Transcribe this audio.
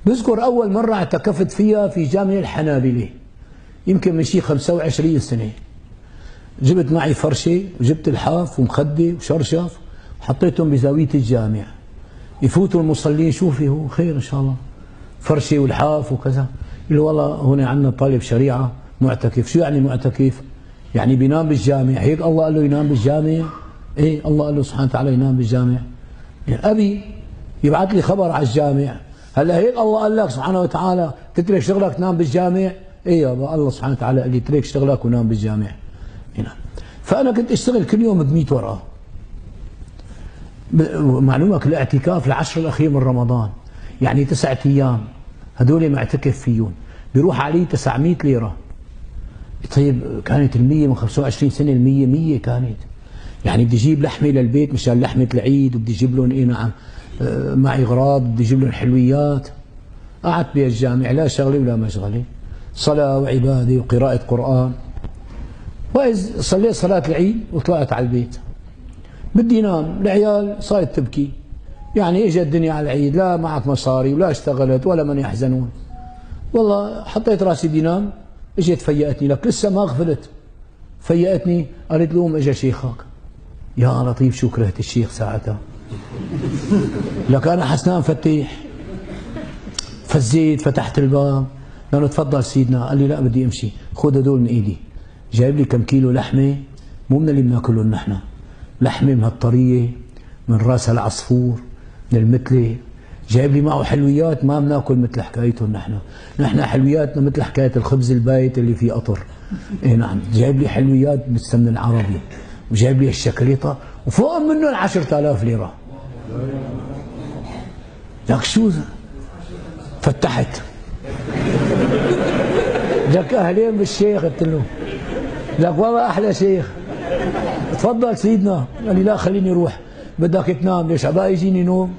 بذكر أول مرة اعتكفت فيها في جامع الحنابلة، يمكن من شي 25 سنة. جبت معي فرشة وجبت الحاف ومخدة وشرشف وحطيتهم بزاوية الجامع، يفوتوا المصلين شوفي هو خير إن شاء الله، فرشة والحاف وكذا. قال والله هنا عندنا طالب شريعة معتكف. شو يعني معتكف؟ يعني بينام بالجامع. هيك الله قال له ينام بالجامع؟ ايه الله قال له سبحانه وتعالى ينام بالجامع. يعني أبي يبعث لي خبر على الجامع، هلا هيك الله قال لك سبحانه وتعالى تترك شغلك تنام بالجامع؟ ايه يابا الله سبحانه وتعالى قال لي اترك شغلك ونام بالجامع. هنا فأنا كنت اشتغل كل يوم ب100 ورقة. معلومك الاعتكاف العشر الأخير من رمضان، يعني 9 أيام هدول معتكف فيهم بيروح علي 900 ليرة. طيب كانت المية من 25 سنة، المية 100 كانت، يعني بدي اجيب لحمة للبيت مشان لحمة العيد، وبدي اجيب لهم ايه نعم معي اغراض، بدي اجيب لهم حلويات. قعدت بالجامع لا شغلة ولا مشغلة، صلاة وعبادة وقراءة قرآن. وإذ صليت صلاة العيد وطلعت على البيت بدي نام، العيال صارت تبكي، يعني اجت الدنيا على العيد، لا معك مصاري ولا اشتغلت ولا من يحزنون. والله حطيت راسي بدي نام، اجت فيقتني، لك لسه ما غفلت، فيقتني قالت له قوم اجى شيخك. يا لطيف شو كرهت الشيخ ساعتها. لك انا حسنان فتح، فزيت فتحت الباب، قال له تفضل سيدنا. قال لي لا بدي امشي، خذ هدول من ايدي. جايب لي كم كيلو لحمه، مو من اللي بناكلهم نحن، لحمه من هالطريه، من راس العصفور، من المتله. جايب لي معه حلويات ما بناكل مثل حكايتهم نحن حلوياتنا مثل حكايه الخبز البايت اللي فيه قطر. اي نعم. جايب لي حلويات بالسمن العربي، وجايب لي الشكليطه وفوق منهم 10,000 ليره. لك شو فتحت. لك اهلين بالشيخ، قلت له لك والله احلى شيخ، تفضل سيدنا. قال لي لا خليني اروح. بدك تنام؟ ليش عبا يجيني نوم؟